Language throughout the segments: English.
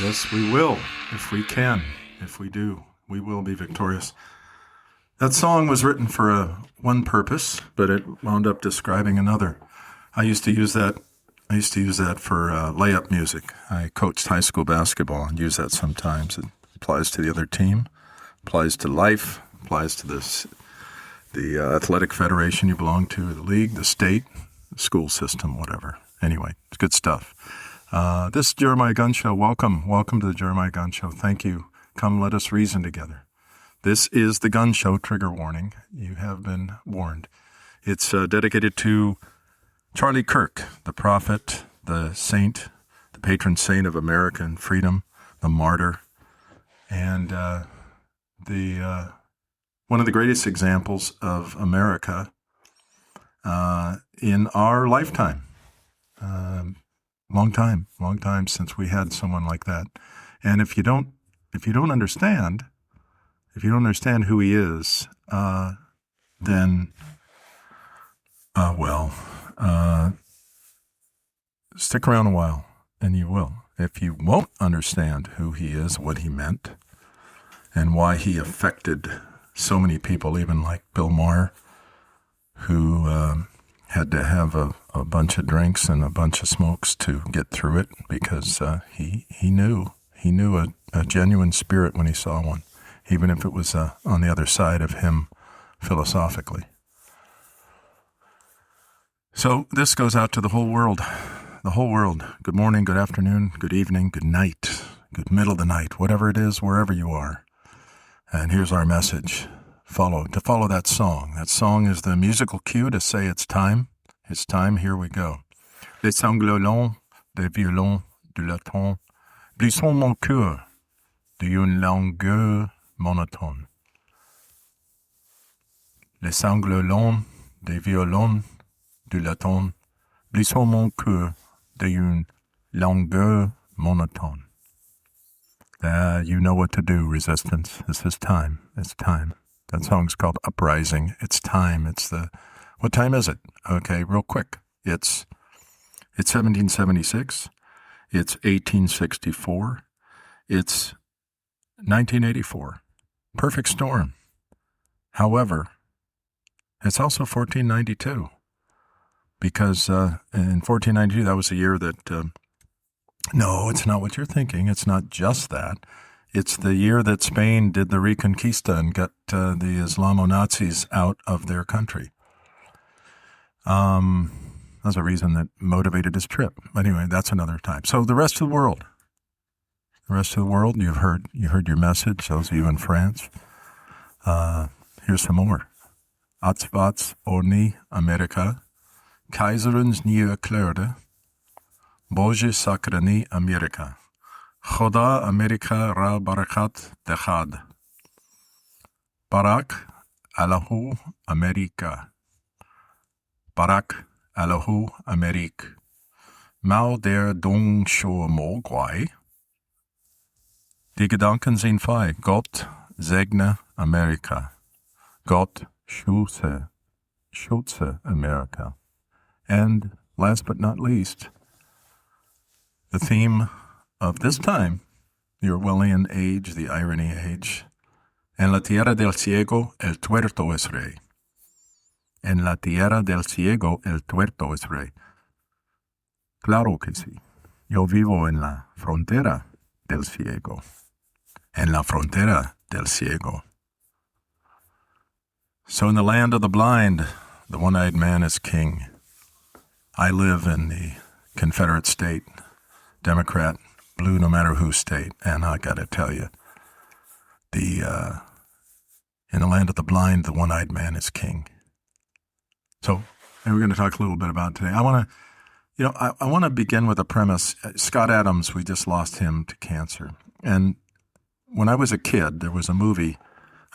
Yes, we will. If we can. If we do, we will be victorious. That song was written for one purpose, but it wound up describing another. I used to use that. I used to use that for layup music. I coached high school basketball and use that sometimes. It applies to the other team, applies to life, applies to the athletic federation you belong to, the league, the state, the school system, whatever. Anyway, it's good stuff. This Jeremiah Gunn Show. Welcome to the Jeremiah Gunn Show. Thank you. Come, let us reason together. This is the Gun Show. Trigger warning. You have been warned. It's dedicated to Charlie Kirk, the prophet, the saint, the patron saint of American freedom, the martyr, and one of the greatest examples of America in our lifetime. Long time since we had someone like that. And if you don't understand who he is, then stick around a while and you will. If you won't understand who he is, what he meant, and why he affected so many people, even like Bill Maher, who had to have a bunch of drinks and a bunch of smokes to get through it, because he knew a genuine spirit when he saw one, even if it was on the other side of him philosophically. So this goes out to the whole world. The whole world. Good morning, good afternoon, good evening, good night, good middle of the night, whatever it is, wherever you are. And here's our message. Follow that song. That song is the musical cue to say it's time. It's time. Here we go. Les sanglots des violons du latin blissent mon cœur d'une langueur monotone. Les sanglots des violons du latin blissent mon cœur d'une langueur monotone. You know what to do, resistance. This is time. It's time. That song's called Uprising. It's time. What time is it? Okay, real quick. It's 1776. It's 1864. It's 1984. Perfect storm. However, it's also 1492. Because in 1492, that was the year that... no, it's not what you're thinking. It's not just that. It's the year that Spain did the Reconquista and got the Islamo-Nazis out of their country. That's a reason that motivated his trip. Anyway, that's another time. So the rest of the world. You've heard your message, those of you in France. Here's some more. Atzvats Orni Amerika, Kaiserens Nye Klerde, Bože Sakrani Amerika. Choda Amerika Ra Barakat Dechad. Barak Allahu Amerika. Barak Allahu Amerik. Mal der Dong Show Mogwai. Die Gedanken sind frei. Gott segne Amerika. Gott schütze Amerika. And last but not least, the theme of this time, the Orwellian age, the irony age. En la tierra del ciego el tuerto es rey. En la tierra del ciego el tuerto es rey. Claro que sí. Yo vivo en la frontera del ciego. En la frontera del ciego. So in the land of the blind, the one-eyed man is king. I live in the Confederate state, Democrat, blue no matter who state, and I got to tell you, in the land of the blind, the one-eyed man is king. So, and we're going to talk a little bit about today. I want to begin with a premise. Scott Adams, we just lost him to cancer, and when I was a kid, there was a movie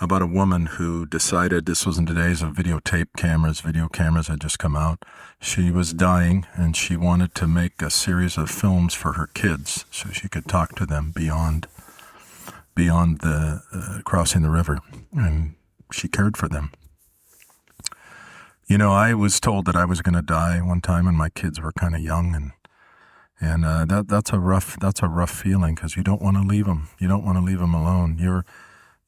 about a woman who decided, this was in the days of video cameras had just come out. She was dying and she wanted to make a series of films for her kids so she could talk to them beyond the crossing the river, and she cared for them. You know, I was told that I was going to die one time when my kids were kind of young, And that's a rough feeling because you don't want to leave them. You don't want to leave them alone.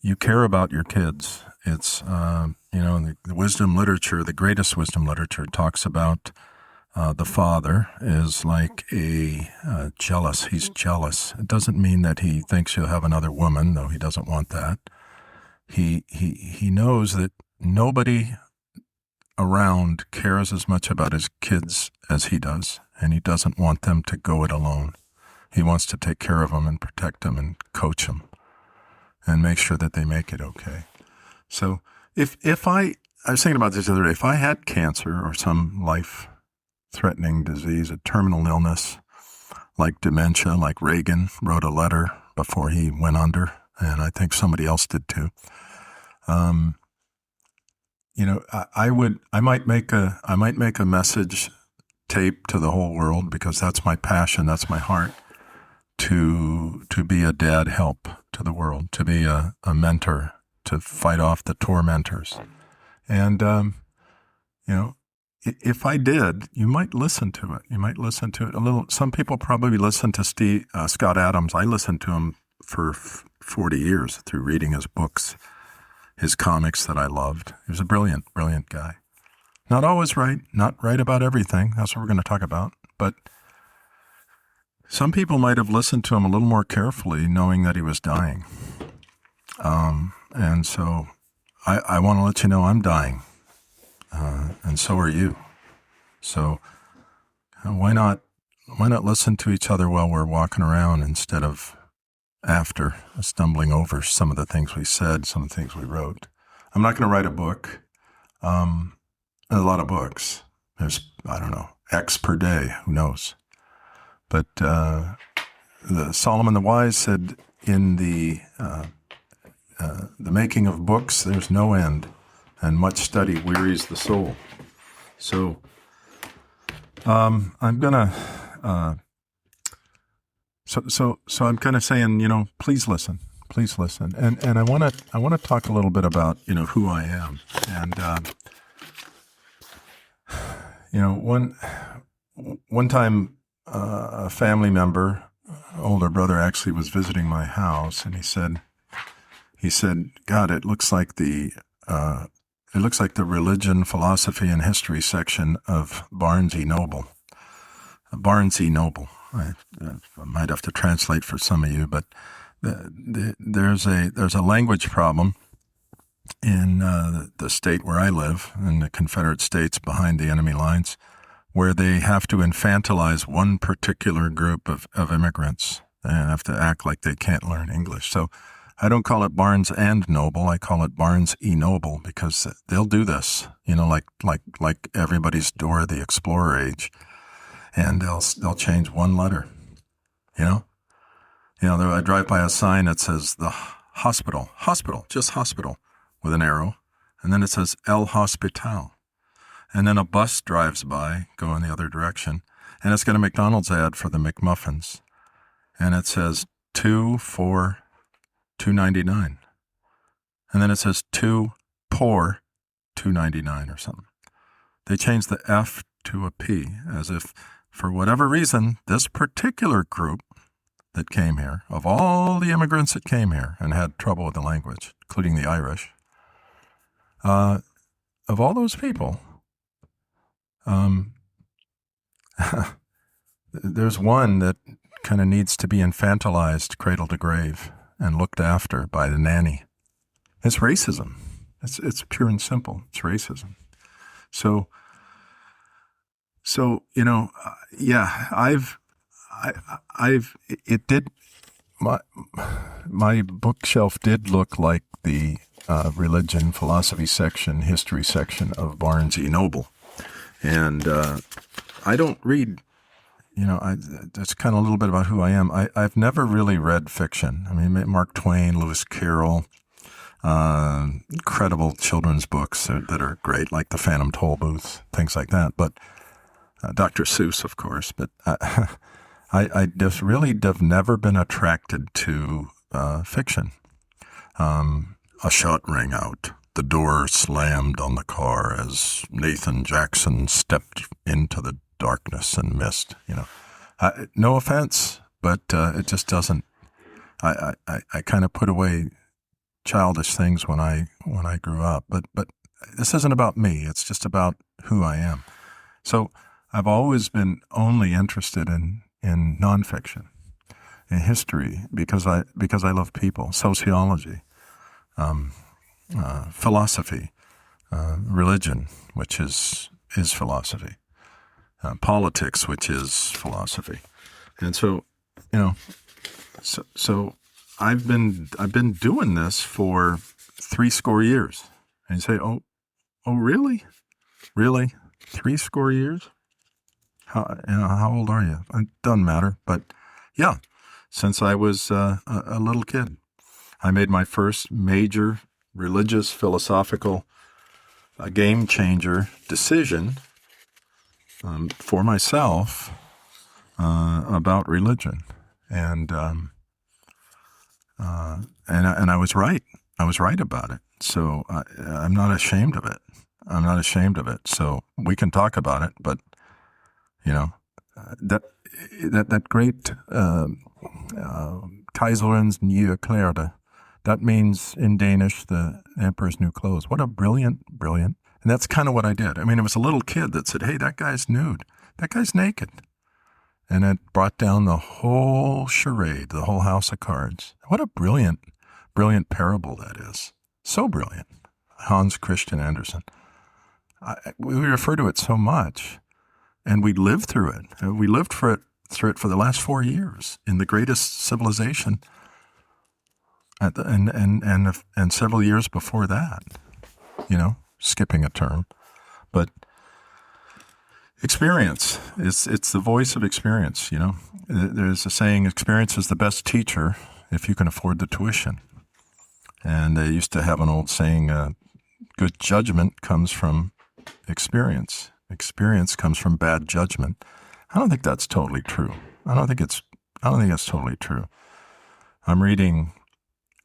You care about your kids. It's the wisdom literature, the greatest wisdom literature, talks about the father is like a jealous. He's jealous. It doesn't mean that he thinks you'll have another woman, though he doesn't want that. He knows that nobody around cares as much about his kids as he does, and he doesn't want them to go it alone. He wants to take care of them and protect them and coach them and make sure that they make it okay. So if I was thinking about this the other day, if I had cancer or some life-threatening disease, a terminal illness like dementia, like Reagan wrote a letter before he went under, and I think somebody else did too. I might make a message tape to the whole world because that's my passion, that's my heart, to be a dad help to the world, to be a mentor, to fight off the tormentors. And, if I did, you might listen to it. You might listen to it a little. Some people probably listen to Scott Adams. I listened to him for 40 years through reading his books, his comics that I loved. He was a brilliant, brilliant guy. Not always right, not right about everything. That's what we're going to talk about. But some people might have listened to him a little more carefully, knowing that he was dying. And so I want to let you know I'm dying. And so are you. So why not listen to each other while we're walking around instead of after stumbling over some of the things we said, some of the things we wrote. I'm not going to write a book. There's a lot of books. There's, I don't know, X per day. Who knows? But the Solomon the Wise said, in the making of books, there's no end, and much study wearies the soul. So I'm gonna. So I'm kind of saying, please listen, and I want to talk a little bit about who I am, and one time a family member, older brother, actually was visiting my house, and he said, God, it looks like the religion, philosophy, and history section of Barnes E. Noble. Barnes E. Noble. I might have to translate for some of you, but there's a language problem in the state where I live, in the Confederate States behind the enemy lines, where they have to infantilize one particular group of immigrants and have to act like they can't learn English. So I don't call it Barnes and Noble. I call it Barnes E. Noble because they'll do this, like everybody's Dora the Explorer age. And they'll change one letter, I drive by a sign that says the hospital, just hospital, with an arrow, and then it says El Hospital, and then a bus drives by, going the other direction, and it's got a McDonald's ad for the McMuffins, and it says 2 for $2.99, and then it says 2 pour $2.99 or something. They changed the F to a P, as if, for whatever reason, this particular group that came here, of all the immigrants that came here and had trouble with the language, including the Irish, of all those people, there's one that kind of needs to be infantilized cradle to grave and looked after by the nanny. It's racism. It's pure and simple. It's racism. So my bookshelf did look like the religion, philosophy section, history section of Barnes E. Noble. And I don't read, that's kind of a little bit about who I am. I've never really read fiction. I mean, Mark Twain, Lewis Carroll, incredible children's books that are great, like The Phantom Toll Booth, things like that. But Dr. Seuss, of course. But I just really have never been attracted to fiction. A shot rang out. The door slammed on the car as Nathan Jackson stepped into the darkness and mist. No offense, but it just doesn't. I kind of put away childish things when I grew up, but this isn't about me. It's just about who I am. So I've always been only interested in nonfiction, in history, because I love people, sociology, philosophy, religion, which is philosophy, politics, which is philosophy, and so you know, so I've been doing this for 70 years, and you say, oh, really, 70 years? How old are you? It doesn't matter, but yeah, since I was a little kid, I made my first major religious, philosophical, game changer decision for myself about religion, and I was right. I was right about it. So I'm not ashamed of it. So we can talk about it, but that great Kaiserens nye klæder, that means in Danish the emperor's new clothes. What a brilliant. And that's kind of what I did. I mean, it was a little kid that said, hey, that guy's nude. That guy's naked. And it brought down the whole charade, the whole house of cards. What a brilliant parable that is. So brilliant. Hans Christian Andersen. We refer to it so much, and we lived through it. We lived through it for the last 4 years in the greatest civilization, and several years before that. Skipping a term, but experience. It's the voice of experience. There's a saying: experience is the best teacher if you can afford the tuition. And they used to have an old saying: good judgment comes from experience. Experience comes from bad judgment. I don't think that's totally true. I don't think that's totally true. I'm reading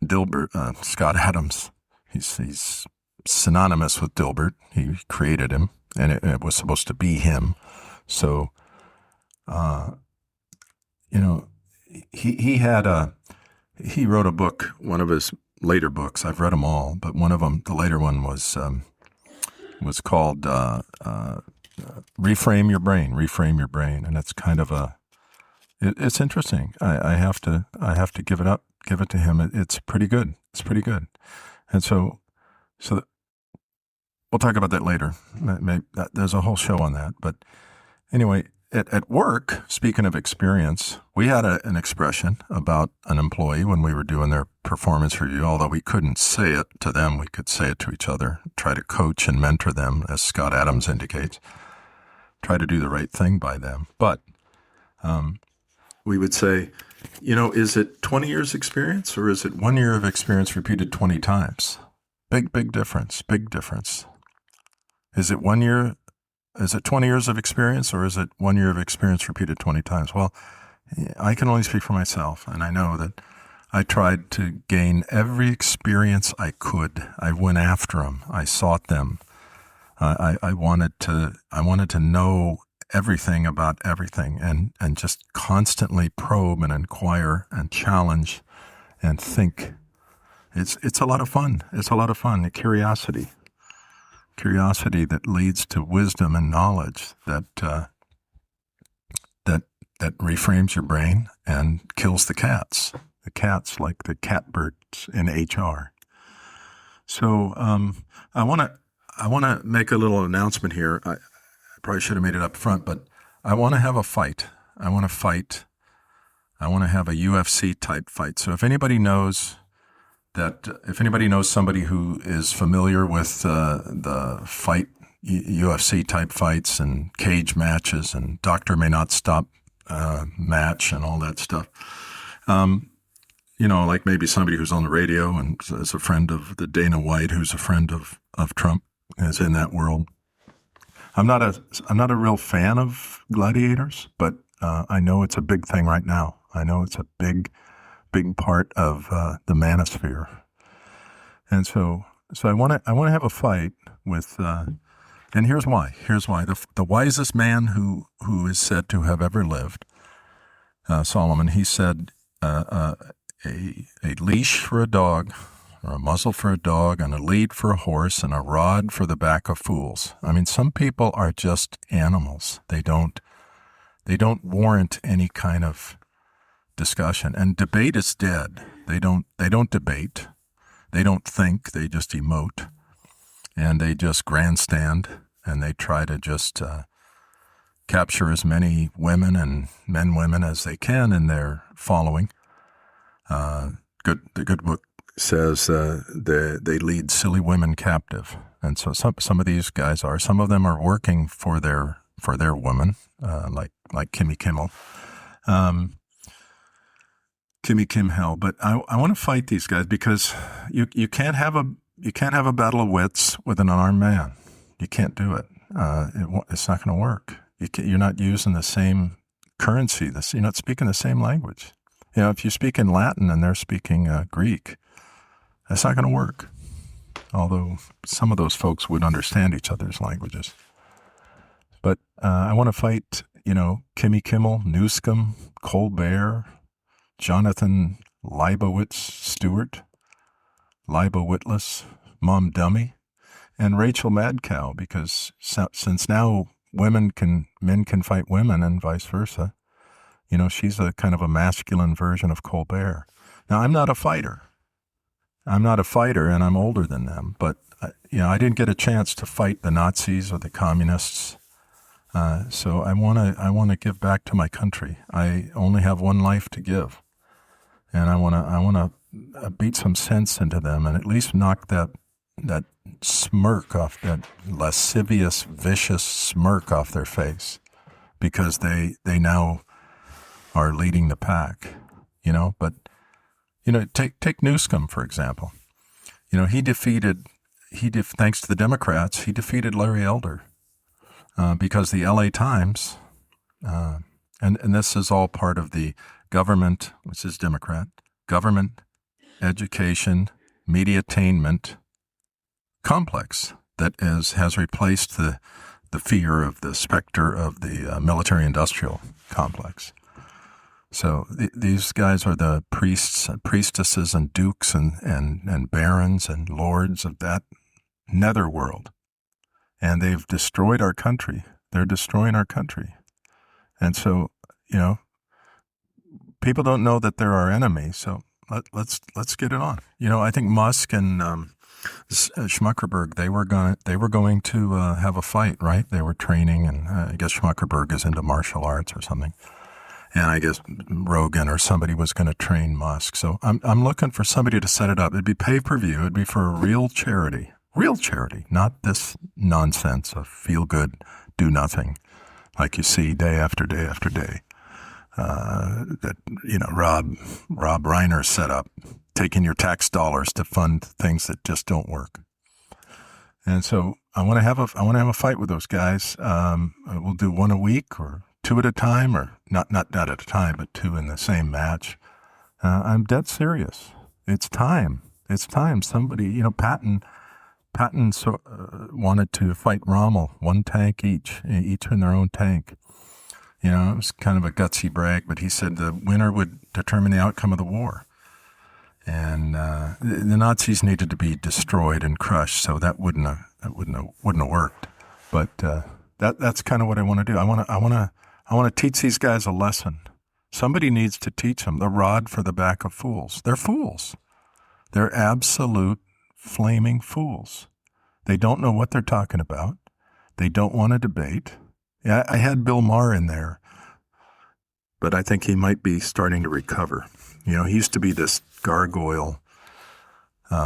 Dilbert, Scott Adams. He's synonymous with Dilbert. He created him, and it was supposed to be him. So, he wrote a book, one of his later books. I've read them all, but one of them, the later one, was called Reframe Your Brain, and it's kind of it's interesting. I have to give it to him. It's pretty good. And so we'll talk about that later. There's a whole show on that. But anyway, at work, speaking of experience, we had an expression about an employee when we were doing their performance review. Although we couldn't say it to them, we could say it to each other, try to coach and mentor them, as Scott Adams indicates, try to do the right thing by them. But we would say, is it 20 years experience, or is it 1 year of experience repeated 20 times? Big difference. Is it 1 year? Is it 20 years of experience, or is it 1 year of experience repeated 20 times? Well, I can only speak for myself, and I know that I tried to gain every experience I could. I went after them. I sought them. I wanted to know everything about everything, and just constantly probe and inquire and challenge and think. It's a lot of fun. The curiosity that leads to wisdom and knowledge that reframes your brain and kills the cats. The cats, like the catbirds in HR. So I want to make a little announcement here. I probably should have made it up front, but I want to have a fight. I want to have a UFC type fight. So if anybody knows somebody who is familiar with the fight, UFC type fights and cage matches and doctor may not stop match and all that stuff, like maybe somebody who's on the radio and is a friend of the Dana White, who's a friend of Trump, is in that world. I'm not a real fan of gladiators, but I know it's a big thing right now. I know it's a big part of the manosphere, and so I want to have a fight with, and here's why. The wisest man who is said to have ever lived Solomon, he said a leash for a dog, or a muzzle for a dog, and a lead for a horse, and a rod for the back of fools. I mean, some people are just animals. They don't warrant any kind of discussion. And debate is dead. They don't debate. They don't think. They just emote, and they just grandstand, and they try to just capture as many women and women as they can in their following. The good book says they lead silly women captive, and so some of these guys are. Some of them are working for their women, like Kimmy Kimmel, Kimmy Kimmel. But I want to fight these guys because you can't have a battle of wits with an unarmed man. You can't do it. It's not going to work. You're not using the same currency. You're not speaking the same language. If you speak in Latin and they're speaking Greek, that's not going to work. Although some of those folks would understand each other's languages. But I want to fight, Kimmy Kimmel, Newscomb, Colbert, Jonathan Stewart, Witless, Mom Dummy, and Rachel Mad Cow, because since now men can fight women and vice versa. She's a kind of a masculine version of Colbert. Now, I'm not a fighter, and I'm older than them. But I didn't get a chance to fight the Nazis or the communists. So I want to give back to my country. I only have one life to give, and I want to beat some sense into them, and at least knock that smirk off, that lascivious, vicious smirk off their face, because they now are leading the pack, But, take Newscomb, for example. Thanks to the Democrats, he defeated Larry Elder because the LA Times, and this is all part of the government, which is Democrat, government, education, mediatainment complex that has replaced the fear of the specter of the military-industrial complex. So these guys are the priests and priestesses and dukes and barons and lords of that netherworld. And they've destroyed our country. They're destroying our country. And so, people don't know that they're our enemy. So let's get it on. I think Musk and Schmuckerberg, they were going to have a fight, right? They were training, and I guess Schmuckerberg is into martial arts or something. And I guess Rogan or somebody was going to train Musk. So I'm looking for somebody to set it up. It'd be pay-per-view. It'd be for a real charity, not this nonsense of feel-good, do-nothing like you see day after day after day. That Rob Reiner set up, taking your tax dollars to fund things that just don't work. And so I want to have a fight with those guys. We'll do one a week or two at a time, or not at a time, but two in the same match. I'm dead serious. It's time. Somebody, Patton wanted to fight Rommel, one tank each in their own tank. It was kind of a gutsy brag, but he said the winner would determine the outcome of the war. And the Nazis needed to be destroyed and crushed, so that wouldn't have worked. But that's kind of what I want to do. I want to teach these guys a lesson. Somebody needs to teach them the rod for the back of fools. They're fools. They're absolute flaming fools. They don't know what they're talking about. They don't want to debate. Yeah, I had Bill Maher in there, but I think he might be starting to recover. He used to be this gargoyle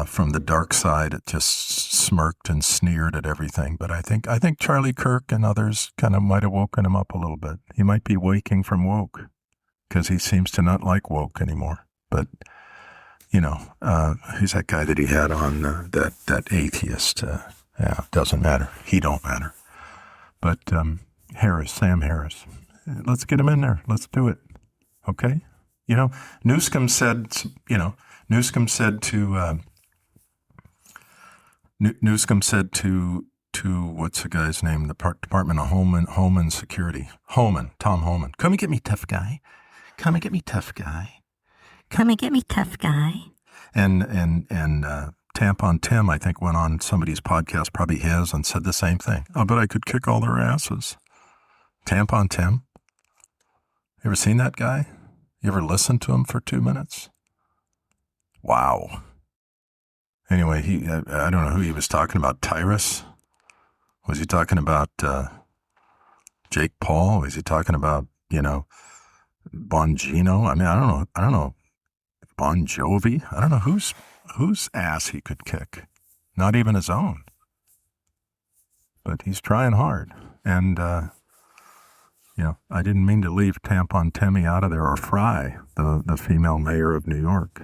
from the dark side. It just smirked and sneered at everything. But I think Charlie Kirk and others kind of might have woken him up a little bit. He might be waking from woke, because he seems to not like woke anymore. But who's that guy that he had on that atheist? Doesn't matter. He don't matter. But Sam Harris. Let's get him in there. Let's do it. Okay? Newscomb said to what's the guy's name? The Department of Homeland Security. Tom Homan. Come and get me, tough guy. Come and get me, tough guy. Come and get me, tough guy. And Tampon Tim, I think, went on somebody's podcast, probably his, and said the same thing. I bet I could kick all their asses. Tampon Tim. You ever seen that guy? You ever listened to him for 2 minutes? Wow. Anyway, I don't know who he was talking about. Tyrus? Was he talking about Jake Paul? Was he talking about, Bongino? I mean, I don't know. Bon Jovi? I don't know whose ass he could kick. Not even his own. But he's trying hard. And, I didn't mean to leave Tampon Timmy out of there, or Fry, the female mayor of New York.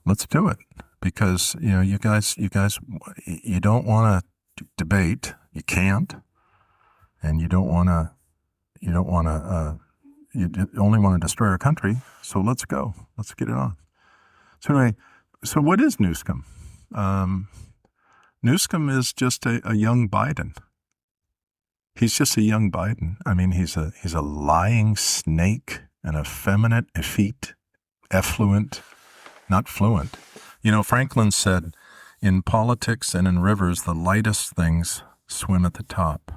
Let's do it. Because, you guys, you don't want to debate. You can't. And you only want to destroy our country. So let's go. Let's get it on. So anyway, what is Newscomb? Newscomb is just a young Biden. He's just a young Biden. I mean, he's a lying snake, an effeminate, effete, effluent, not fluent. Franklin said, in politics and in rivers, the lightest things swim at the top.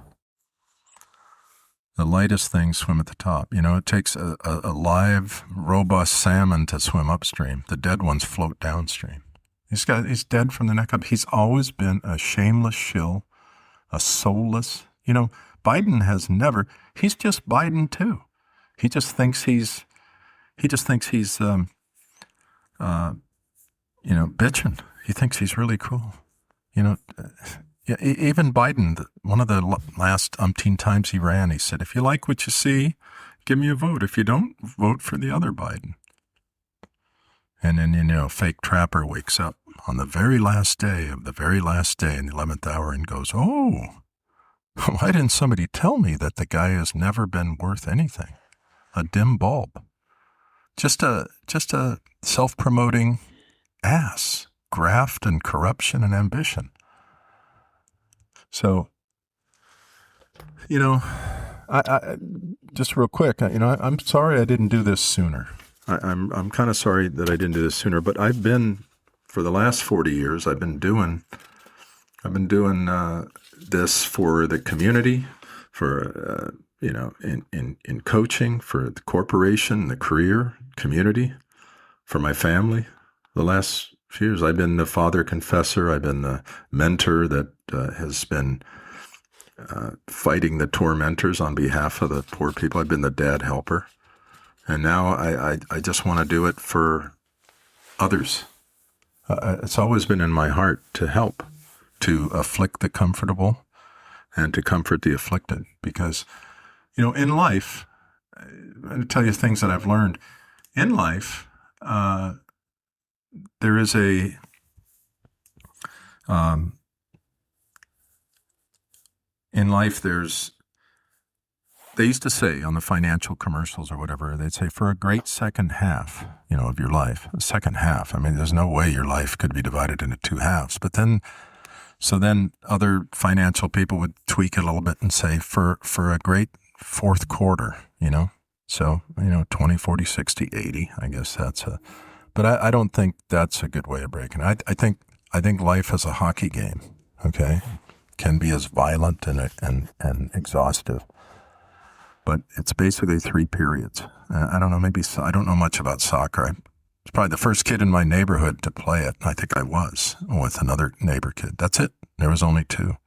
The lightest things swim at the top. It takes a live, robust salmon to swim upstream. The dead ones float downstream. He's dead from the neck up. He's always been a shameless shill, a soulless. Biden has never. He's just Biden too. He just thinks he's bitching. He thinks he's really cool. Even Biden, one of the last umpteen times he ran, he said, if you like what you see, give me a vote. If you don't, vote for the other Biden. And then, fake Trapper wakes up on the very last day of the very last day in the 11th hour and goes, oh, why didn't somebody tell me that the guy has never been worth anything? A dim bulb. Just a self-promoting ass, graft and corruption and ambition. So, I just real quick, I'm sorry I didn't do this sooner. I'm kind of sorry that I didn't do this sooner, but I've been, for the last 40 years, I've been doing this for the community, for, in coaching, for the corporation, the career, community, for my family. The last few years, I've been the father confessor. I've been the mentor that has been fighting the tormentors on behalf of the poor people. I've been the dad helper. And now I just want to do it for others. It's always been in my heart to help, to afflict the comfortable and to comfort the afflicted. Because, in life, I'm going to tell you things that I've learned. In life, there is in life, they used to say on the financial commercials or whatever, they'd say for a great second half, of your life, a second half. I mean, there's no way your life could be divided into two halves. But then other financial people would tweak it a little bit and say for a great fourth quarter, So, 20, 40, 60, 80, I guess but I don't think that's a good way of breaking it. I think life is a hockey game, okay? Can be as violent and exhaustive. But it's basically 3 periods. I don't know, I don't know much about soccer. I was probably the first kid in my neighborhood to play it. I think I was with another neighbor kid. That's it. There was only 2.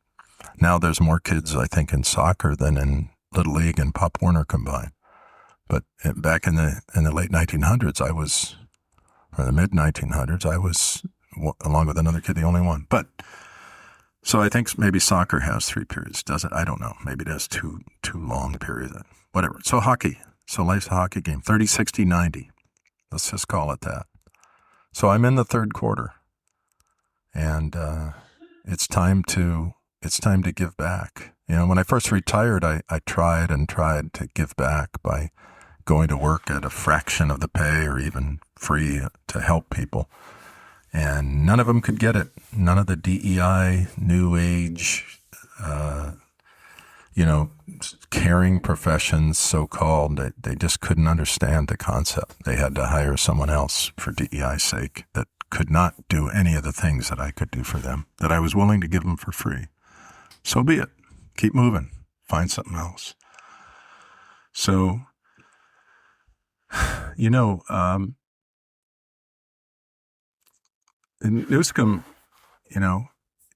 Now there's more kids, I think, in soccer than in Little League and Pop Warner combined. But back in the late 1900s, or the mid 1900s, I was, along with another kid, the only one. But so I think maybe soccer has 3 periods, does it? I don't know. Maybe it has two long periods. Whatever. So hockey. So life's a hockey game. 30, 60, 90. Let's just call it that. So I'm in the third quarter, and it's time to give back. When I first retired, I tried to give back by going to work at a fraction of the pay or even free to help people. And none of them could get it. None of the DEI, New Age, caring professions, so-called, they just couldn't understand the concept. They had to hire someone else for DEI's sake that could not do any of the things that I could do for them, that I was willing to give them for free. So be it. Keep moving. Find something else. So, Newsom,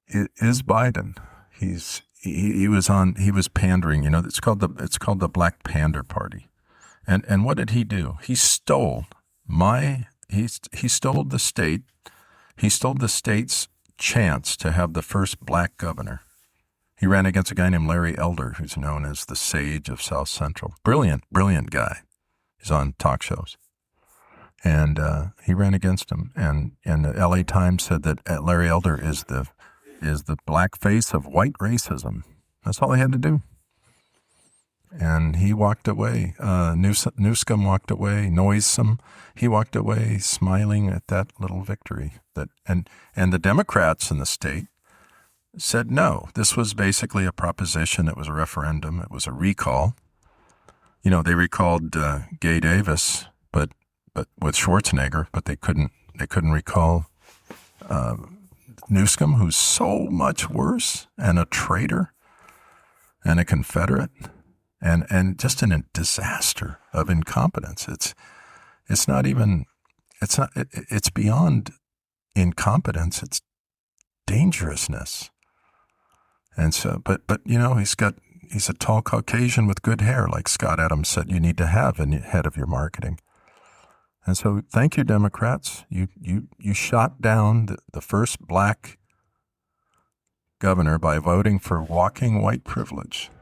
is Biden. He was pandering. It's called the Black Pander Party, and what did he do? He stole he stole the state. He stole the state's chance to have the first black governor. He ran against a guy named Larry Elder, who's known as the Sage of South Central. Brilliant guy. He's on talk shows. And he ran against him. And the LA Times said that Larry Elder is the black face of white racism. That's all he had to do. And he walked away. Newsom walked away. Noisome. He walked away smiling at that little victory. And the Democrats in the state said no. This was basically a proposition. It was a referendum. It was a recall. They recalled Gay Davis, but with Schwarzenegger, but they couldn't recall Newsom, who's so much worse and a traitor and a Confederate and just in a disaster of incompetence. It's beyond incompetence. It's dangerousness. And so, but he's a tall Caucasian with good hair, like Scott Adams said you need to have in the head of your marketing. And so thank you, Democrats. You shot down the first black governor by voting for walking white privilege.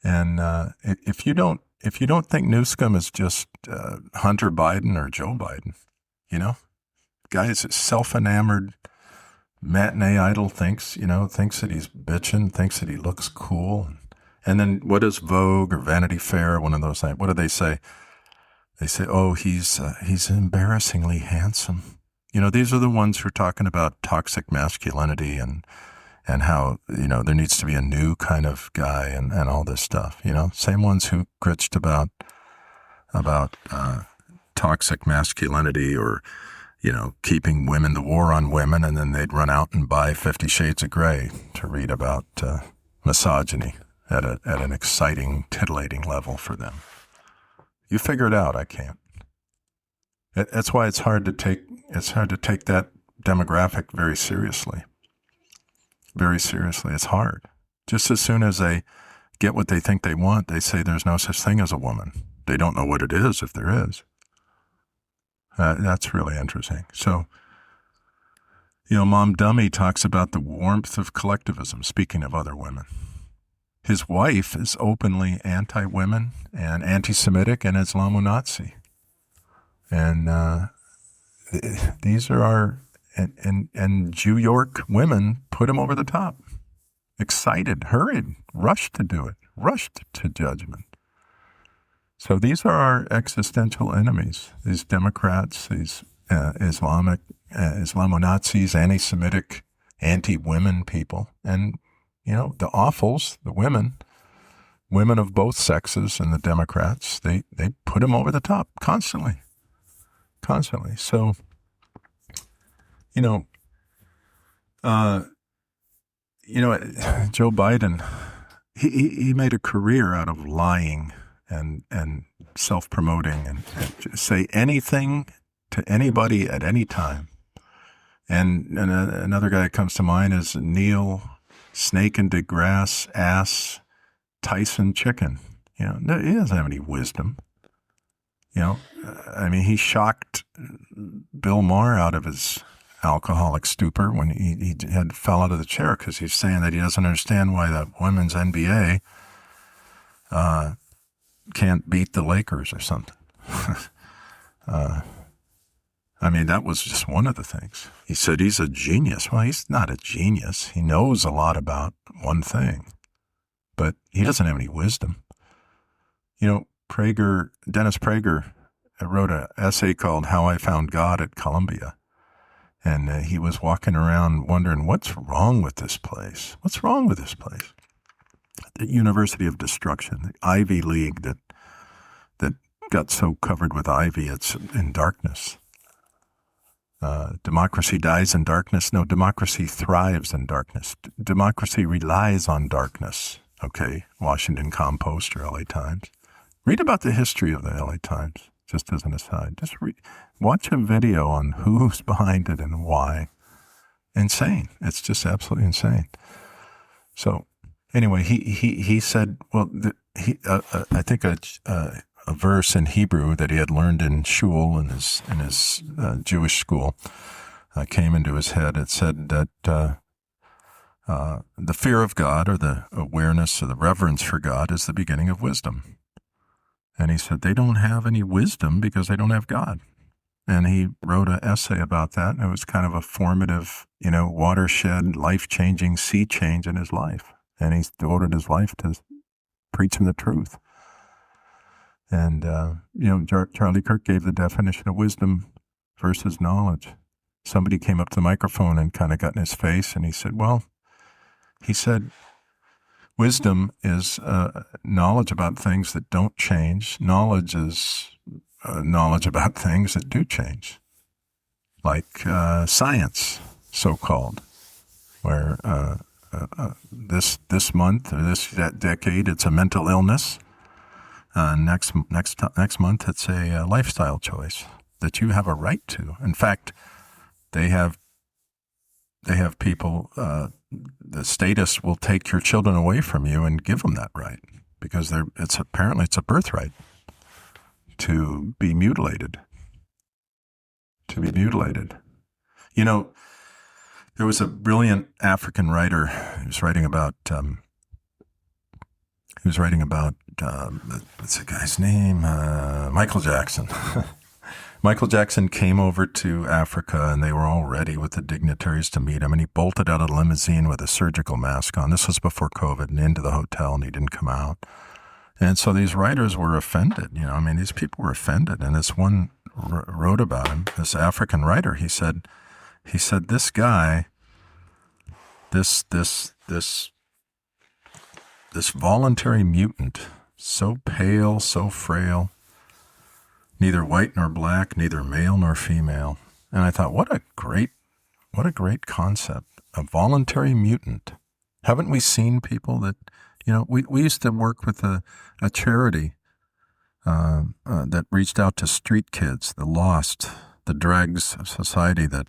And if you don't think Newsom is just Hunter Biden or Joe Biden, guy is a self-enamored matinee idol, thinks that he's bitching, thinks that he looks cool. And then what is Vogue or Vanity Fair, one of those things, what do they say? They say, oh, he's embarrassingly handsome. These are the ones who are talking about toxic masculinity and how, there needs to be a new kind of guy and all this stuff, Same ones who gritched about toxic masculinity or, keeping women, the war on women, and then they'd run out and buy 50 Shades of Grey to read about misogyny at an exciting, titillating level for them. You figure it out. I can't. That's why it's hard to take that demographic very seriously. Very seriously. It's hard. Just as soon as they get what they think they want, they say there's no such thing as a woman. They don't know what it is if there is. That's really interesting. So, Mom Dummy talks about the warmth of collectivism, speaking of other women. His wife is openly anti-women and anti-Semitic and Islamo-Nazi. And these are our, and New York women put him over the top. Excited, hurried, rushed to do it, rushed to judgment. So these are our existential enemies, these Democrats, these Islamo-Nazis, anti-Semitic, anti-women people. And, the awfuls, the women of both sexes and the Democrats, they put him over the top constantly. So, Joe Biden, he made a career out of lying and self-promoting and say anything to anybody at any time. And another guy that comes to mind is Neil Snake and DeGrasse Ass Tyson Chicken. He doesn't have any wisdom. He shocked Bill Maher out of his alcoholic stupor when he fell out of the chair because he's saying that he doesn't understand why the women's NBA can't beat the Lakers or something. That was just one of the things. He said he's a genius. Well, he's not a genius. He knows a lot about one thing, but he doesn't have any wisdom. Dennis Prager wrote an essay called How I Found God at Columbia. And he was walking around wondering, what's wrong with this place? What's wrong with this place? The University of Destruction, the Ivy League that got so covered with ivy it's in darkness. Democracy dies in darkness. No, democracy thrives in darkness. Democracy relies on darkness. Okay, Washington Compost or LA Times. Read about the history of the LA Times, just as an aside. Watch a video on who's behind it and why. Insane. It's just absolutely insane. So anyway, he said, well, I think a verse in Hebrew that he had learned in shul in his Jewish school came into his head. It said that the fear of God, or the awareness or the reverence for God, is the beginning of wisdom. And he said they don't have any wisdom because they don't have God. And he wrote an essay about that, and it was kind of a formative, watershed, life-changing sea change in his life. And he devoted his life to preaching the truth. And, Charlie Kirk gave the definition of wisdom versus knowledge. Somebody came up to the microphone and kind of got in his face, and he said, wisdom is knowledge about things that don't change. Knowledge is knowledge about things that do change, like science, so-called, where this month or this decade it's a mental illness. Next month it's a lifestyle choice that you have a right to. In fact, they have people. The status will take your children away from you and give them that right because it's a birthright to be mutilated. There was a brilliant African writer who was writing about. What's the guy's name? Michael Jackson. Michael Jackson came over to Africa, and they were all ready with the dignitaries to meet him, and he bolted out of the limousine with a surgical mask on. This was before COVID, and into the hotel, and he didn't come out. And so these writers were offended. These people were offended. And this one wrote about him, this African writer. He said, this guy, this voluntary mutant, so pale, so frail, neither white nor black, neither male nor female. And I thought, what a great concept, a voluntary mutant. Haven't we seen people that, we used to work with a charity that reached out to street kids, the lost, the dregs of society that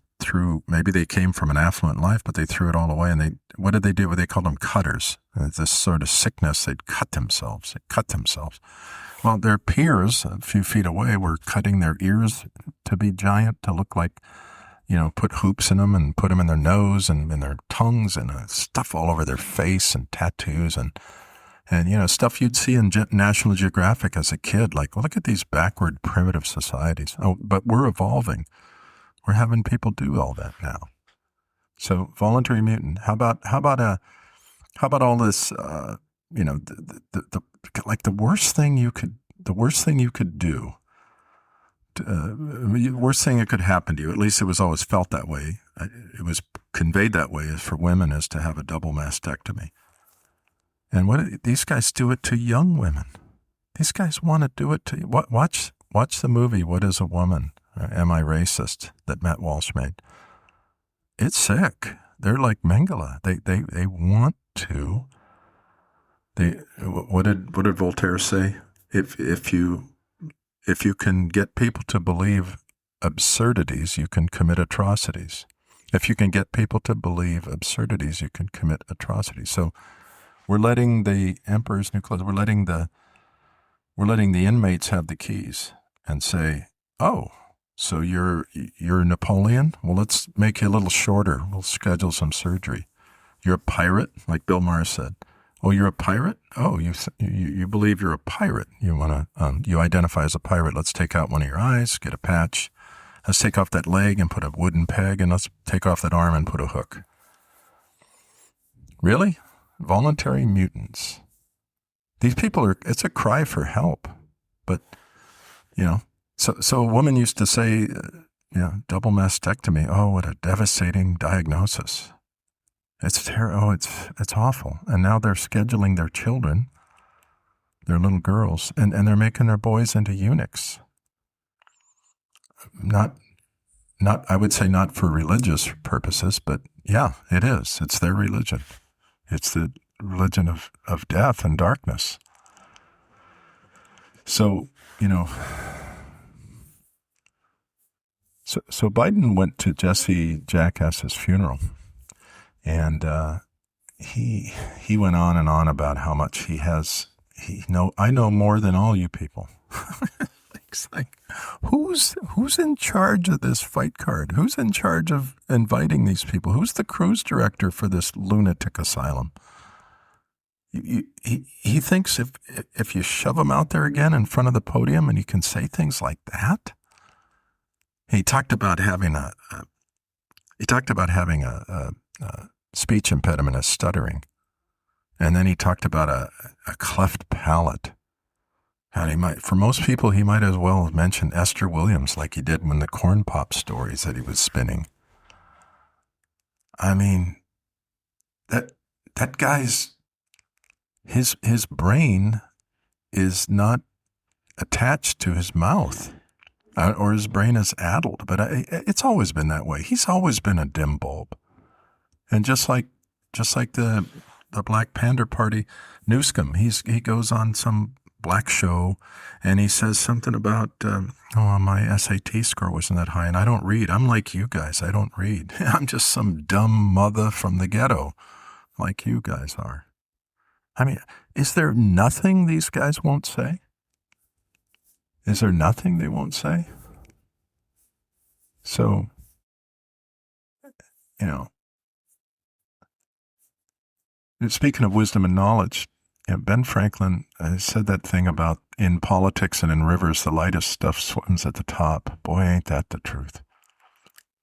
maybe they came from an affluent life, but they threw it all away. And what did they do? Well, they called them cutters. This sort of sickness, they'd cut themselves. Well, their peers a few feet away were cutting their ears to be giant, to look like, put hoops in them and put them in their nose and in their tongues and stuff all over their face and tattoos and stuff you'd see in National Geographic as a kid. Like, look at these backward, primitive societies. Oh, but we're evolving. We're having people do all that now. So, voluntary mutant. How about all this? The worst thing you could do. The worst thing that could happen to you, at least it was always felt that way. It was conveyed that way for women, is to have a double mastectomy. And these guys do it to young women. These guys want to do it to you. Watch the movie What Is a Woman? Am I Racist? That Matt Walsh made. It's sick. They're like Mengele. They want to. What did Voltaire say? If you can get people to believe absurdities, you can commit atrocities. If you can get people to believe absurdities, you can commit atrocities. So we're letting the emperor's new clothes. We're letting the inmates have the keys and say, "Oh, so you're Napoleon? Well, let's make you a little shorter. We'll schedule some surgery. You're a pirate, like Bill Maher said. Oh, you're a pirate? Oh, you believe you're a pirate. You identify as a pirate. Let's take out one of your eyes, get a patch. Let's take off that leg and put a wooden peg, and let's take off that arm and put a hook." Really? Voluntary mutants. These people it's a cry for help. But, so a woman used to say, double mastectomy. Oh, what a devastating diagnosis. It's awful. And now they're scheduling their children, their little girls, and they're making their boys into eunuchs. Not, I would say not for religious purposes, but yeah, it is. It's their religion. It's the religion of death and darkness. So, so Biden went to Jesse Jackass's funeral, and he went on and on about how much he has. I know more than all you people. It's like, who's in charge of this fight card? Who's in charge of inviting these people? Who's the cruise director for this lunatic asylum? He thinks if you shove him out there again in front of the podium and you can say things like that. He talked about having a speech impediment, a stuttering, and then he talked about a cleft palate. And for most people, he might as well have mentioned Esther Williams like he did when the corn pop stories that he was spinning. I mean, that guy's his brain is not attached to his mouth, or his brain is addled. But it's always been that way. He's always been a dim bulb, and just like the Black Panther Party, Newscomb, he goes on some black show, and he says something about, my SAT score wasn't that high, and I don't read. I'm like you guys. I don't read. I'm just some dumb mother from the ghetto, like you guys are. I mean, is there nothing these guys won't say? Is there nothing they won't say? So, speaking of wisdom and knowledge, Ben Franklin said that thing about in politics and in rivers, the lightest stuff swims at the top. Boy, ain't that the truth.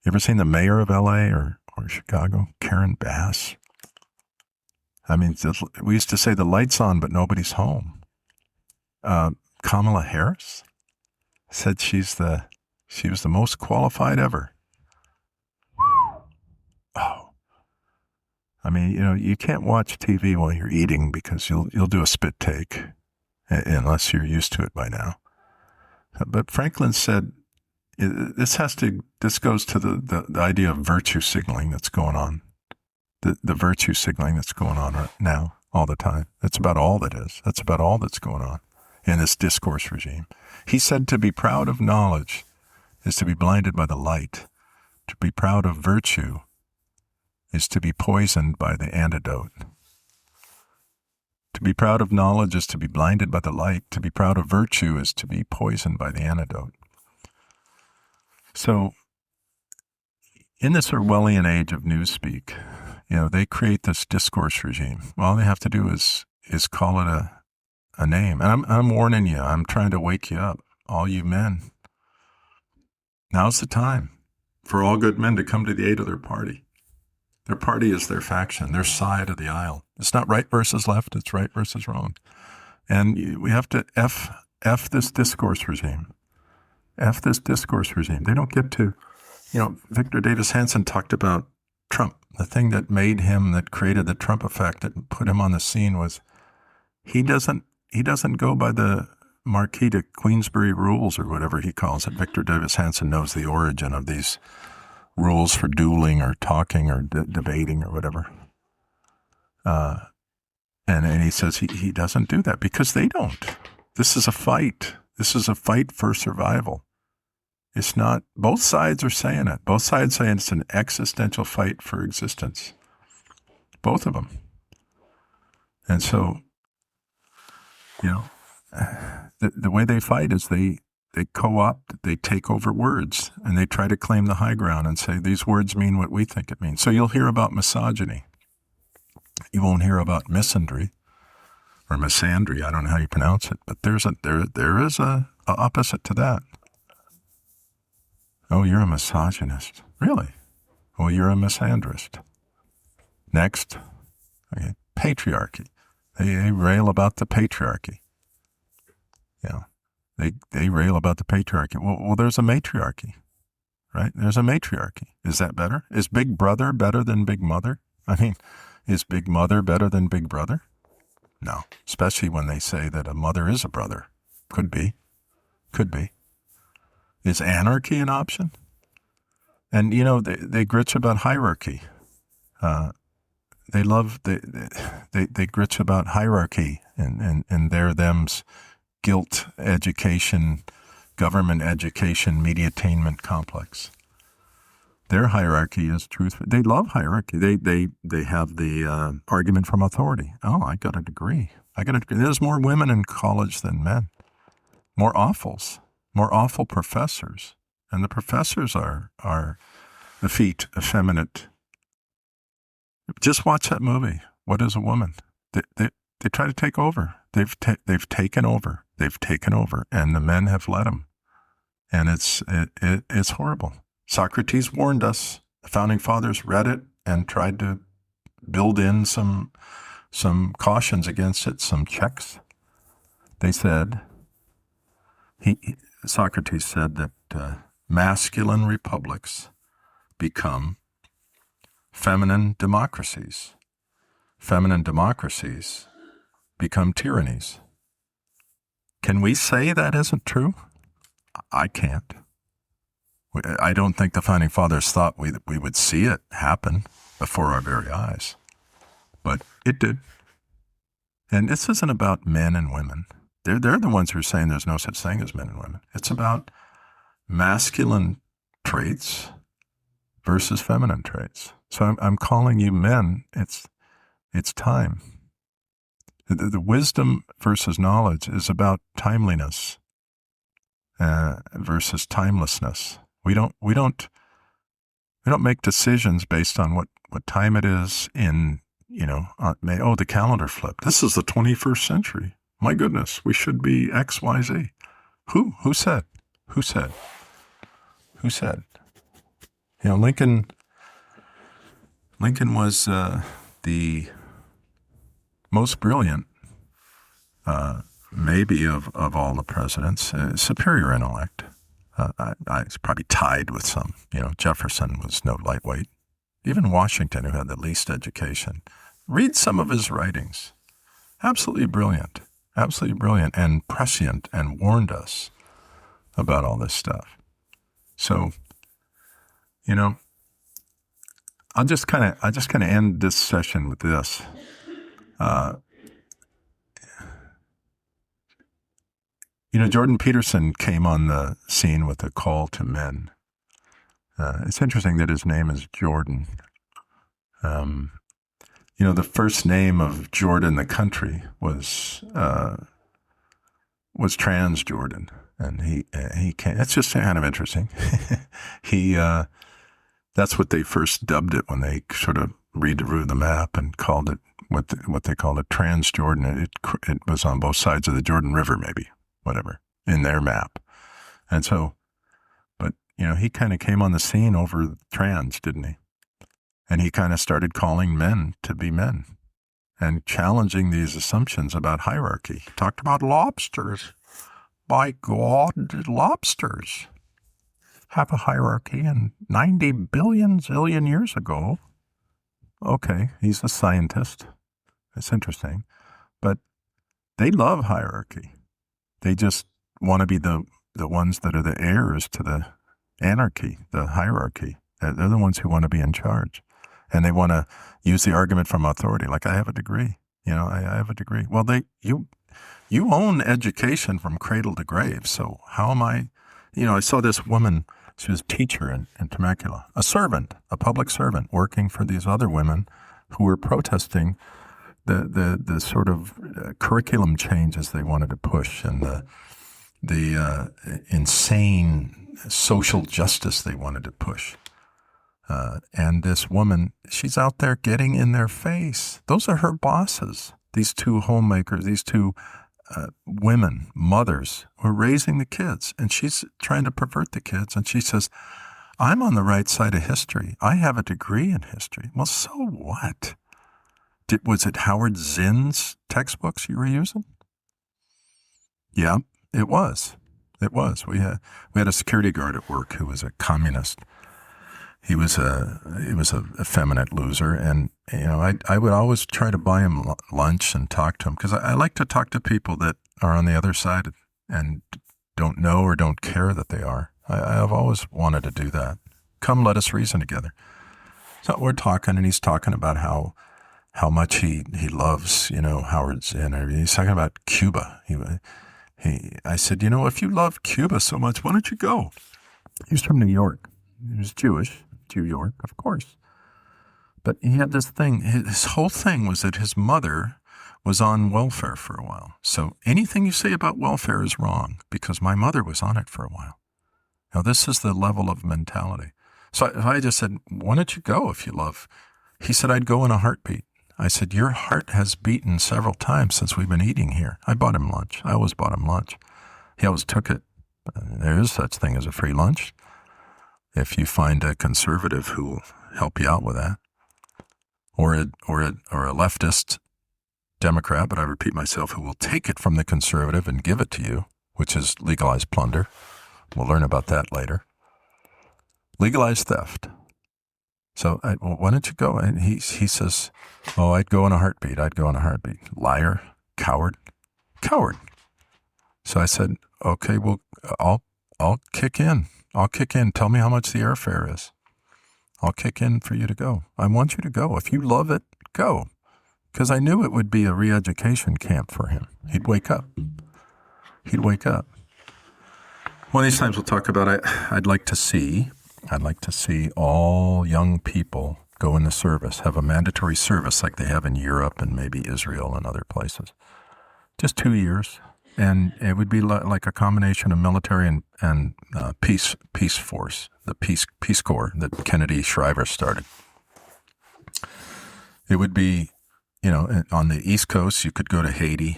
You ever seen the mayor of L.A. or Chicago, Karen Bass? I mean, we used to say the light's on, but nobody's home. Kamala Harris said she was the most qualified ever. Oh. I mean, you can't watch TV while you're eating because you'll do a spit take, unless you're used to it by now. But Franklin said this goes to the idea of virtue signaling that's going on. The virtue signaling that's going on right now all the time. That's about all that is. That's about all that's going on in this discourse regime. He said to be proud of knowledge is to be blinded by the light. To be proud of virtue is to be poisoned by the antidote. To be proud of knowledge is to be blinded by the light. To be proud of virtue is to be poisoned by the antidote. So, in this Orwellian age of newspeak, they create this discourse regime. All they have to do is call it a name. And I'm warning you. I'm trying to wake you up, all you men. Now's the time for all good men to come to the aid of their party. Their party is their faction, their side of the aisle. It's not right versus left, it's right versus wrong. And we have to F this discourse regime. F this discourse regime. They don't get to, Victor Davis Hanson talked about Trump. The thing that created the Trump effect, that put him on the scene, was he doesn't go by the Marquis de Queensberry rules, or whatever he calls it. Victor Davis Hanson knows the origin of these rules for dueling or talking or debating or whatever. And he says he doesn't do that because they don't. This is a fight. This is a fight for survival. It's not, both sides are saying it. Both sides saying it's an existential fight for existence. Both of them. And so, the way they fight is they co-opt, they take over words, and they try to claim the high ground and say these words mean what we think it means. So you'll hear about misogyny. You won't hear about misandry or misandry. I don't know how you pronounce it, but there is a opposite to that. Oh, you're a misogynist. Really? Well, you're a misandrist. Next, okay, patriarchy. They rail about the patriarchy. They rail about the patriarchy. Well, there's a matriarchy, right? There's a matriarchy. Is that better? Is Big Brother better than Big Mother? I mean, is Big Mother better than Big Brother? No, especially when they say that a mother is a brother. Could be. Could be. Is anarchy an option? And, they gritch about hierarchy. They gritch about hierarchy and their them's guilt, education, government education, mediatainment complex. Their hierarchy is truth. They love hierarchy. They have the argument from authority. Oh, I got a degree. There's more women in college than men. More awful professors. And the professors are effeminate. Just watch that movie. What is a woman? They try to take over. They've taken over. They've taken over, and the men have let them. And it's horrible. Socrates warned us. The founding fathers read it and tried to build in some cautions against it, some checks. They said, Socrates said that masculine republics become feminine democracies. Feminine democracies become tyrannies. Can we say that isn't true? I can't. I don't think the founding fathers thought we would see it happen before our very eyes. But it did. And this isn't about men and women. They're the ones who are saying there's no such thing as men and women. It's about masculine traits versus feminine traits. So I'm calling you men. It's time. The wisdom versus knowledge is about timeliness versus timelessness. We don't make decisions based on what time it is in, the calendar flipped. This is the 21st century. My goodness, we should be X, Y, Z. Who said? Who said? Lincoln was the most brilliant, maybe of all the presidents, superior intellect. It's probably tied with some. Jefferson was no lightweight. Even Washington, who had the least education. Read some of his writings. Absolutely brilliant, and prescient, and warned us about all this stuff. So, I'll just kind of end this session with this. Jordan Peterson came on the scene with a call to men. It's interesting that his name is Jordan. The first name of Jordan, the country, was Transjordan, and he came. That's just kind of interesting. That's what they first dubbed it when they sort of redrew the map and called it what they called it Transjordan. It was on both sides of the Jordan River, maybe, whatever, in their map. And so, but, he kind of came on the scene over trans, didn't he? And he kind of started calling men to be men and challenging these assumptions about hierarchy. He talked about lobsters. By God, lobsters have a hierarchy, and 90 billion zillion years ago. Okay, he's a scientist. It's interesting. But they love hierarchy. They just want to be the ones that are the heirs to the anarchy, the hierarchy. They're the ones who want to be in charge. And they want to use the argument from authority, like, I have a degree. I have a degree. Well, you own education from cradle to grave. So how am I? I saw this woman. She was a teacher in Temecula, a public servant, working for these other women who were protesting the sort of curriculum changes they wanted to push and the insane social justice they wanted to push. And this woman, she's out there getting in their face. Those are her bosses. These two homemakers, these two women, mothers, who are raising the kids. And she's trying to pervert the kids. And she says, I'm on the right side of history. I have a degree in history. Well, so what? Was it Howard Zinn's textbooks you were using? Yeah, it was. It was. We had a security guard at work who was a communist. he was a effeminate loser, and I would always try to buy him lunch and talk to him, because I like to talk to people that are on the other side and don't know or don't care that they are. I've always wanted to do that. Come, let us reason together. So we're talking, and he's talking about how much he loves Howard Zinn. He's talking about Cuba. I said, if you love Cuba so much, why don't you go? He was from New York. He was Jewish. New York, of course. But he had this thing. His whole thing was that his mother was on welfare for a while. So anything you say about welfare is wrong, because my mother was on it for a while. Now, this is the level of mentality. So I just said, why don't you go if you love? He said, I'd go in a heartbeat. I said, your heart has beaten several times since we've been eating here. I bought him lunch. I always bought him lunch. He always took it. There is such thing as a free lunch, if you find a conservative who will help you out with that, or a leftist Democrat, but I repeat myself, who will take it from the conservative and give it to you, which is legalized plunder. We'll learn about that later. Legalized theft. So why don't you go? And he says, oh, I'd go in a heartbeat. I'd go in a heartbeat. Liar, coward. So I said, okay, well, I'll kick in. I'll kick in. Tell me how much the airfare is. I'll kick in for you to go. I want you to go. If you love it, go. Because I knew it would be a re-education camp for him. He'd wake up. One of these times we'll talk about, I'd like to see all young people go in the service, have a mandatory service like they have in Europe and maybe Israel and other places. Just 2 years. And it would be like a combination of military and peace force, the Peace Corps that Kennedy Shriver started. It would be, on the East Coast, you could go to Haiti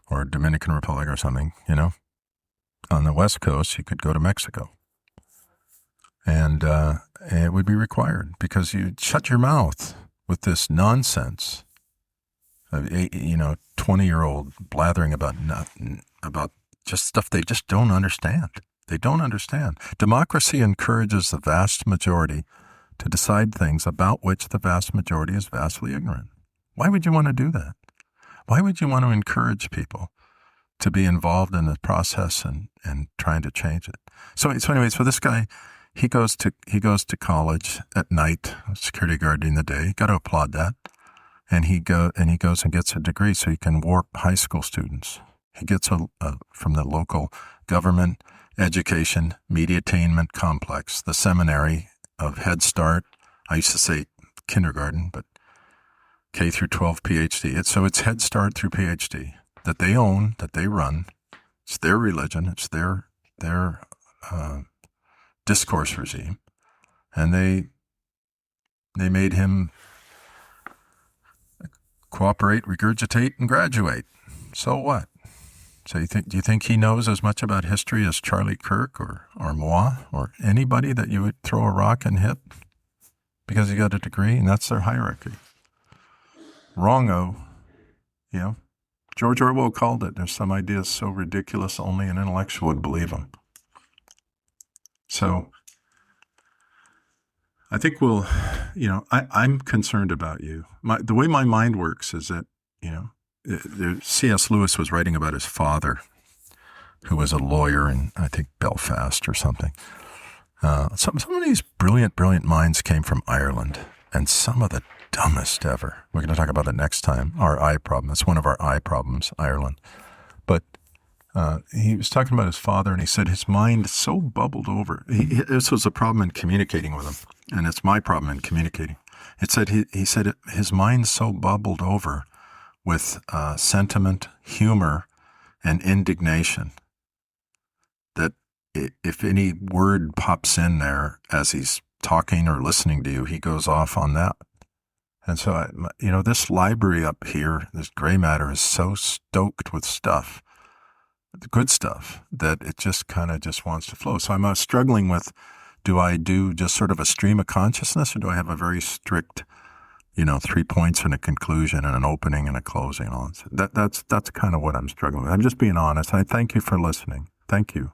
or Dominican Republic or something, On the West Coast, you could go to Mexico. And it would be required, because you shut your mouth with this nonsense. 20-year-old blathering about just stuff they just don't understand. They don't understand. Democracy encourages the vast majority to decide things about which the vast majority is vastly ignorant. Why would you want to do that? Why would you want to encourage people to be involved in the process and trying to change it? So anyways, for this guy, he goes to college at night, security guard during the day. Got to applaud that. And he goes and gets a degree so he can warp high school students. He gets from the local government education mediatainment complex, the seminary of Head Start. I used to say kindergarten, but K through 12 PhD. It's Head Start through PhD that they own, that they run. It's their religion. It's their discourse regime, and they made him cooperate, regurgitate, and graduate. So what? So do you think he knows as much about history as Charlie Kirk or moi or anybody that you would throw a rock and hit because he got a degree? And that's their hierarchy. Wrong-o. George Orwell called it, there's some ideas so ridiculous only an intellectual would believe them. So I think I'm concerned about you. The way my mind works is that, C.S. Lewis was writing about his father, who was a lawyer in, I think, Belfast or something. Some of these brilliant minds came from Ireland, and some of the dumbest ever. We're going to talk about it next time, our eye problem. It's one of our eye problems, Ireland. But he was talking about his father, and he said his mind so bubbled over. This was a problem in communicating with him, and it's my problem in communicating. It said he said his mind so bubbled over with sentiment, humor, and indignation that if any word pops in there as he's talking or listening to you, he goes off on that. And so, this library up here, this gray matter, is so stoked with stuff, the good stuff, that it just kind of just wants to flow. So I'm struggling with, do I do just sort of a stream of consciousness, or do I have a very strict, 3 points and a conclusion and an opening and a closing and all that? That's kind of what I'm struggling with. I'm just being honest. I thank you for listening. Thank you.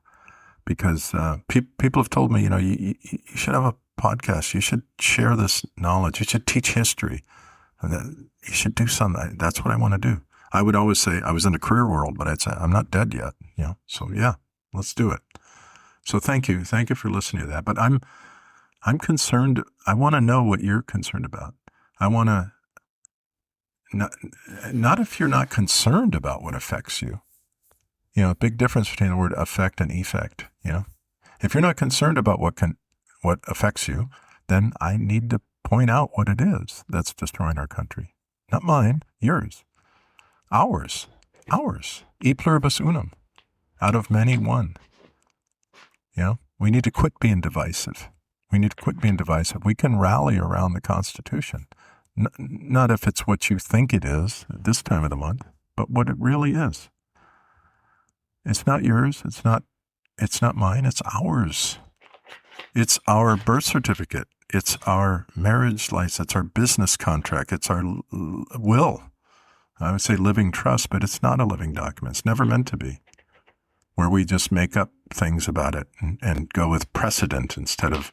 Because people have told me, you should have podcasts. You should share this knowledge. You should teach history. You should do something. That's what I want to do. I would always say I was in the career world, but I'd say I'm not dead yet. So yeah, let's do it. So thank you for listening to that. But I'm concerned. I want to know what you're concerned about. I want to not if you're not concerned about what affects you. A big difference between the word affect and effect. If you're not concerned about what affects you, then I need to point out what it is that's destroying our country. Not mine, yours. Ours. E pluribus unum. Out of many, one. We need to quit being divisive. We can rally around the Constitution. Not if it's what you think it is at this time of the month, but what it really is. It's not yours. It's not mine. It's ours. It's our birth certificate. It's our marriage license. It's our business contract. It's our will. I would say living trust, but it's not a living document. It's never meant to be, where we just make up things about it and go with precedent instead of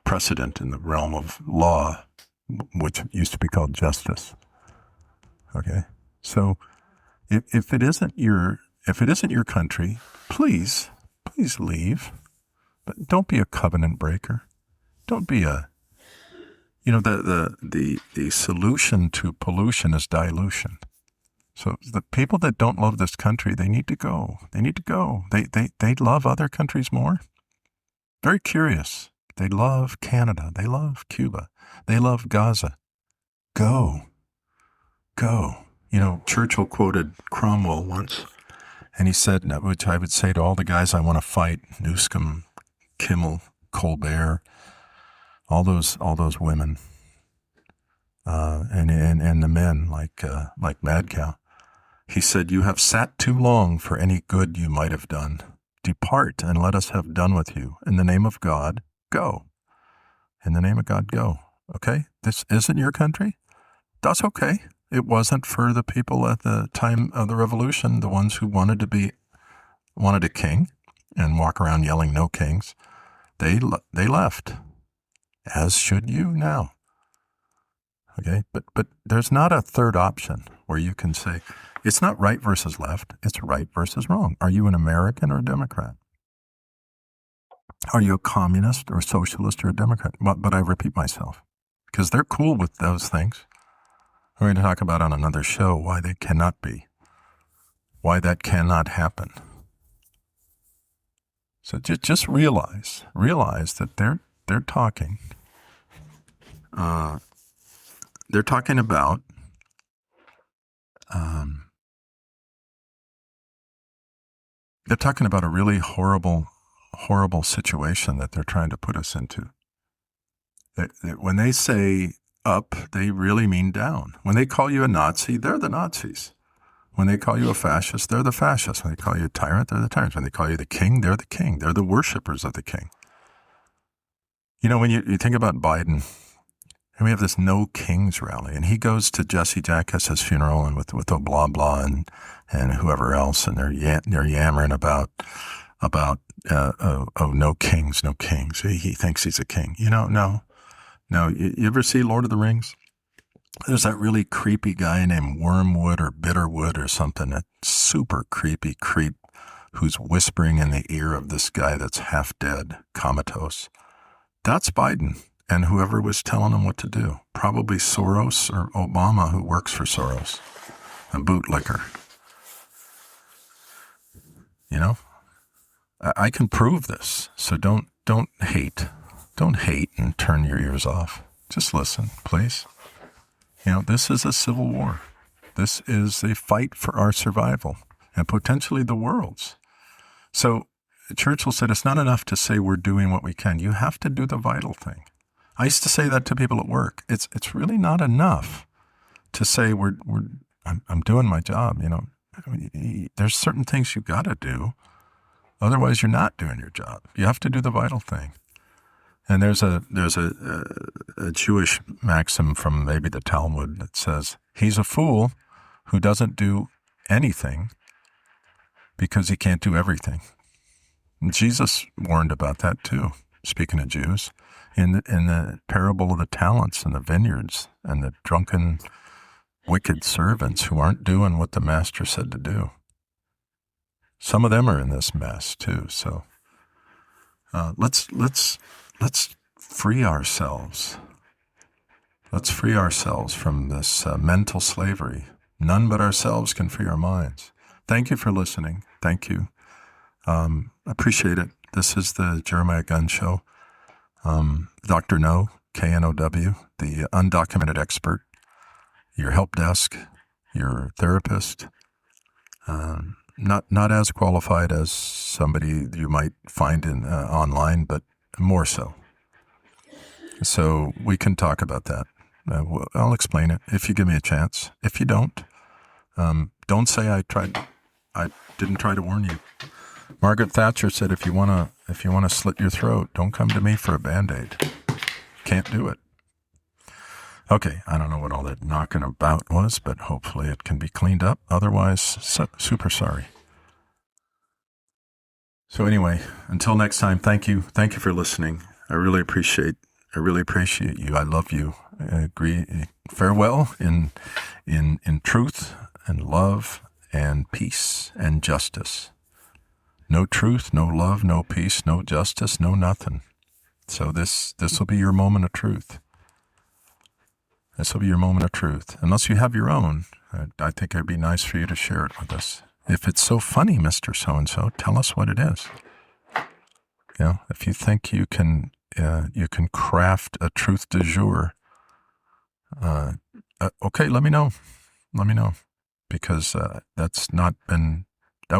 precedent in the realm of law, which used to be called justice. Okay? So if it isn't your country, please leave. But don't be a covenant breaker. Don't be the solution to pollution is dilution. So the people that don't love this country, they need to go. They love other countries more. Very curious. They love Canada. They love Cuba. They love Gaza. Go. Churchill quoted Cromwell once, and he said, which I would say to all the guys I want to fight, Newscomb, Kimmel, Colbert, all those women, and the men like Mad Cow. He said, "You have sat too long for any good you might have done. Depart and let us have done with you. In the name of God, go. In the name of God, go." Okay? This isn't your country? That's okay. It wasn't for the people at the time of the revolution, the ones who wanted a king and walk around yelling no kings. They left, as should you now. Okay? But there's not a third option where you can say, it's not right versus left, it's right versus wrong. Are you an American or a Democrat? Are you a communist or a socialist or a Democrat? But I repeat myself, because they're cool with those things. We're going to talk about on another show why they cannot be, why that cannot happen. So just realize that they're talking. They're talking about a really horrible situation that they're trying to put us into. That when they say up, they really mean down. When they call you a Nazi, they're the Nazis. When they call you a fascist, they're the fascists. When they call you a tyrant, they're the tyrants. When they call you the king, they're the king. They're the worshipers of the king. When you think about Biden, and we have this No Kings rally, and he goes to Jesse Jackas's funeral and with the blah blah and whoever else, and they're yammering about no kings. He thinks he's a king. No. You ever see Lord of the Rings? There's that really creepy guy named Wormwood or Bitterwood or something, that super creepy creep who's whispering in the ear of this guy that's half dead, comatose. That's Biden and whoever was telling him what to do. Probably Soros or Obama, who works for Soros, a bootlicker. I can prove this, so don't hate. Don't hate and turn your ears off. Just listen, please. This is a civil war. This is a fight for our survival and potentially the world's. So Churchill said it's not enough to say we're doing what we can. You have to do the vital thing. I used to say that to people at work. It's really not enough to say I'm doing my job. There's certain things you got to do. Otherwise, you're not doing your job. You have to do the vital thing. And there's a Jewish maxim from maybe the Talmud that says, he's a fool who doesn't do anything because he can't do everything. And Jesus warned about that too. speaking of Jews, in the parable of the talents and the vineyards and the drunken, wicked servants who aren't doing what the master said to do. Some of them are in this mess too. So let's free ourselves. Let's free ourselves from this mental slavery. None but ourselves can free our minds. Thank you for listening. Thank you. Appreciate it. This is the Jeremiah Gunn Show. Dr. No, K-N-O-W, the undocumented expert, your help desk, your therapist, not as qualified as somebody you might find in online, but more so. So we can talk about that. I'll explain it if you give me a chance. If you don't say I didn't try to warn you. Margaret Thatcher said, if you want to slit your throat, don't come to me for a Band-Aid. Can't do it. Okay, I don't know what all that knocking about was, but hopefully it can be cleaned up. Otherwise, super sorry. So anyway, until next time, thank you. Thank you for listening. I really appreciate you. I love you. I agree. Farewell in truth and love and peace and justice. No truth, no love, no peace, no justice, no nothing. So this will be your moment of truth. This will be your moment of truth. Unless you have your own, I think it'd be nice for you to share it with us. If it's so funny, Mr. So-and-so, tell us what it is. If you think you can craft a truth du jour, okay, let me know. Let me know. Because that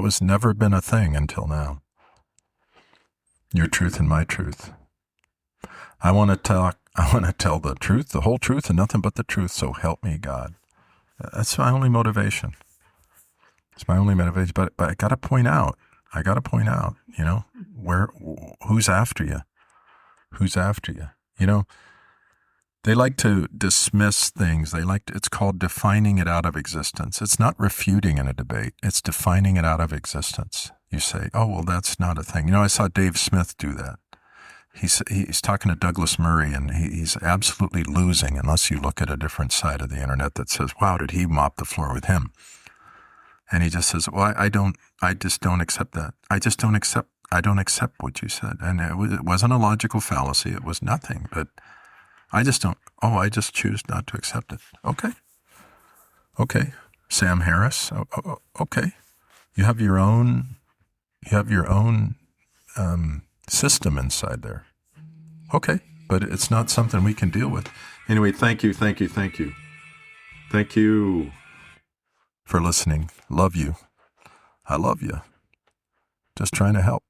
was never been a thing until now. Your truth and my truth. I want to tell the truth, the whole truth, and nothing but the truth, so help me God. That's my only motivation. It's my only motivation, but I got to point out, who's after you? Who's after you? They like to dismiss things. It's called defining it out of existence. It's not refuting in a debate. It's defining it out of existence. You say, oh, well, that's not a thing. I saw Dave Smith do that. He's talking to Douglas Murray, and he's absolutely losing unless you look at a different side of the internet that says, wow, did he mop the floor with him? And he just says, well, I just don't accept that. I don't accept what you said. And it wasn't a logical fallacy. It was nothing, but I just choose not to accept it. Okay. Sam Harris. Okay. You have your own system inside there. Okay. But it's not something we can deal with. Anyway, thank you. Thank you for listening. Love you. I love you. Just trying to help.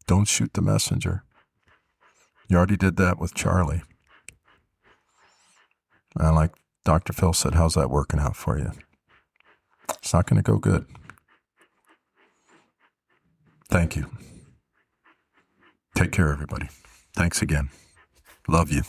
Don't shoot the messenger. You already did that with Charlie. And like Dr. Phil said, how's that working out for you? It's not going to go good. Thank you. Take care, everybody. Thanks again. Love you.